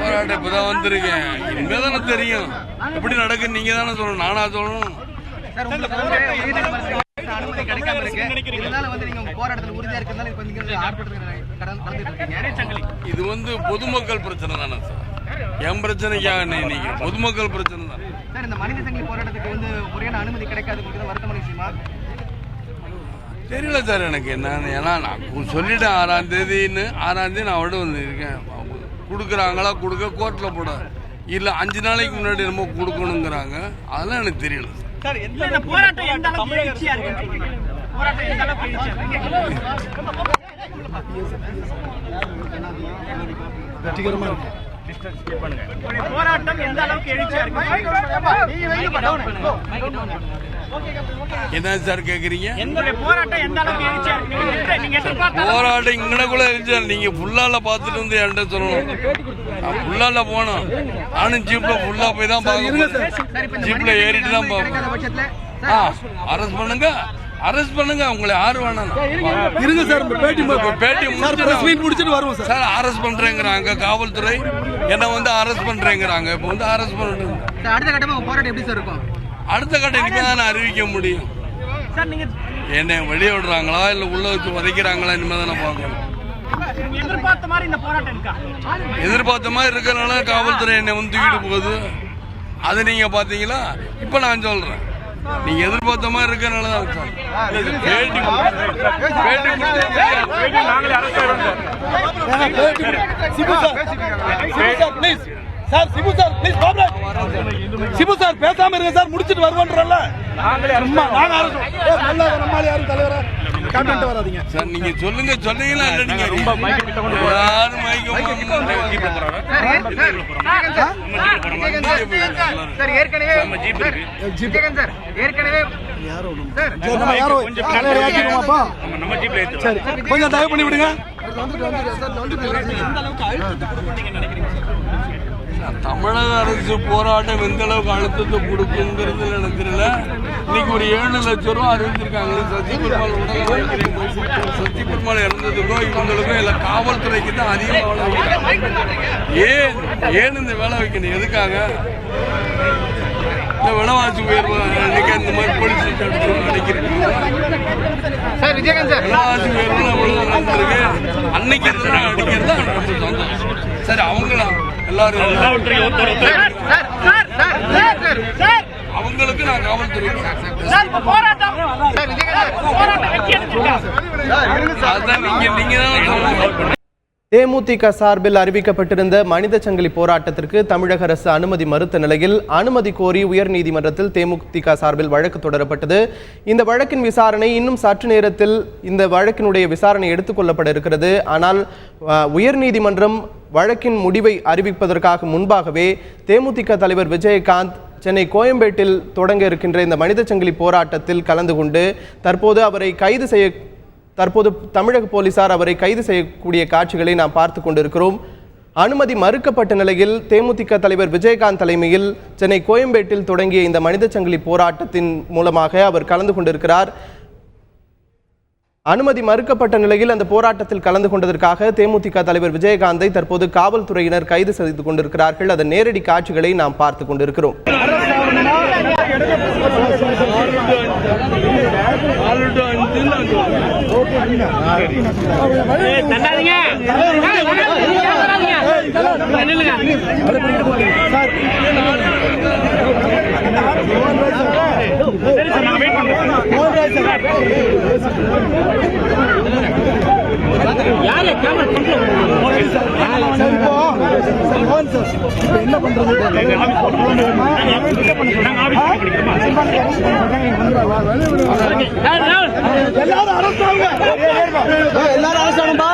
போராட்டம் இப்பதான் வந்திருக்கேன். இனிமேதானே தெரியும் எப்படி நடக்குன்னு. நீங்க தானே சொல்லணும், நானா சொல்லணும்? இது பொதுமக்கள் பிரச்சனை தானே சார், என் பிரச்சனைக்காக நினைக்கிறேன். பொதுமக்கள் பிரச்சனை தான். தெரியல சார் எனக்கு என்னன்னு. ஏன்னா நான் சொல்லிட்டேன் 6ஆம் தேதின்னு. 6ஆம் தேதி நான் அவட இருக்கேன். கொடுக்குறாங்களா கொடுக்க கோர்ட்டில் போட இல்லை 5 நாளைக்கு முன்னாடி நம்ம கொடுக்கணுங்கிறாங்க. அதெல்லாம் எனக்கு தெரியல சார். வெற்றிகரமா இருக்கு. என்ன சார் கேக்குறீங்க? போராட்டம் இங்கனக்குள்ள இருந்துச்சு. நீங்க ஃபுல்லால பாத்துட்டு வந்து என்கிட்ட சொல்லணும். ஃபுல்லால போனோம். நானும் ஜீப்ல ஃபுல்லா போய் தான் பாக்கணும். ஜீப்ல ஏறிட்டு தான் பாக்கணும். அரெஸ்ட் பண்ணுங்க, அரெஸ்ட் பண்ணுங்க. உங்களை யாரு வேணாம் இருங்க சார். பேட்டி முடிச்சுட்டு வருவோம் சார். அரெஸ்ட் பண்றேங்கிறாங்க காவல்துறை. என்ன அரெஸ்ட் பண்றேங்கிறாங்க. இப்ப அரெஸ்ட் பண்றேன். அடுத்த கட்டமா போராட்டம் எப்படி சார் இருக்கும்? அடுத்த கட்டம் இனிமே தான் அறிவிக்க முடியும். என்ன வெளியே விடுறாங்களா இல்ல உள்ள வச்சு உதைக்கிறாங்களா இனிமே தானே பார்க்கணும். எதிர்பார்த்த மாதிரி இருக்கிறனால காவல்துறை என்னை தூக்கிட்டு போகுது. அது நீங்க பாத்தீங்களா? இப்ப நான் சொல்றேன், நீங்க எதிர்பார்த்த மாதிரி இருக்கிறனால தான் sir. Shibu sir please cooperate. Shibu sir பேசாம இருங்க சார். முடிச்சிட்டு வருவோன்றல்ல. சார் நீங்க சொல்லுங்க. சொன்னீங்களா இல்ல? நீங்க ரொம்ப யாரும் கொஞ்சம் தயவு பண்ணி விடுங்க. தமிழக அரசு போராட்டம் எந்த அளவுக்கு அழுத்தத்தை கொடுக்குங்கிறது எனக்கு தெரியல. இன்னைக்கு ஒரு 7 லட்சம் ரூபா அறிவிச்சிருக்காங்க. சசி பெருமாள் இறந்ததுக்கும் இவங்களுக்கும் இல்ல காவல்துறைக்கு தான் அதிகமாக வேலை வைக்கிறாங்க. ஏன் இந்த வேலை வைக்கணும்? எதுக்காக? இந்த விலைவாசி உயர்வு இன்னைக்கு இந்த மாதிரி போலீஸ் நினைக்கிறேன். விலைவாசி உயர்வு நடந்திருக்கு. அன்னைக்கு அடிக்கிறது சந்தோஷம். சரி அவங்களாம் எல்லாரும் அவங்களுக்கு நான் காவல்துறை தேமுதிக சார்பில் அறிவிக்கப்பட்டிருந்த மனித சங்கிலி போராட்டத்திற்கு தமிழக அரசு அனுமதி மறுத்த நிலையில் அனுமதி கோரி உயர்நீதிமன்றத்தில் தேமுதிக சார்பில் வழக்கு தொடரப்பட்டது. இந்த வழக்கின் விசாரணை இன்னும் சற்று நேரத்தில் இந்த வழக்கினுடைய விசாரணை எடுத்துக்கொள்ளப்பட இருக்கிறது. ஆனால் உயர்நீதிமன்றம் வழக்கின் முடிவை அறிவிப்பதற்காக முன்பாகவே தேமுதிக தலைவர் விஜயகாந்த் சென்னை கோயம்பேட்டில் தொடங்க இருக்கின்ற இந்த மனித சங்கிலி போராட்டத்தில் கலந்து கொண்டு தற்போது தமிழக போலீசார் அவரை கைது செய்யக்கூடிய காட்சிகளை நாம் பார்த்து கொண்டிருக்கிறோம். அனுமதி மறுக்கப்பட்ட நிலையில் தேமுதிக தலைவர் விஜயகாந்த் தலைமையில் சென்னை கோயம்பேட்டில் தொடங்கிய இந்த மனித சங்கிலி போராட்டத்தின் மூலமாக அவர் கலந்து கொண்டிருக்கிறார். அனுமதி மறுக்கப்பட்ட நிலையில் அந்த போராட்டத்தில் கலந்து கொண்டதற்காக தேமுதிக தலைவர் விஜயகாந்தை தற்போது காவல்துறையினர் கைது செய்து கொண்டிருக்கிறார்கள். அதன் நேரடி காட்சிகளை நாம் பார்த்து கொண்டிருக்கிறோம். என்ன பண்றது? எல்லாரும் அரசாங்க எல்லாரும் அரசாங்கப்பா.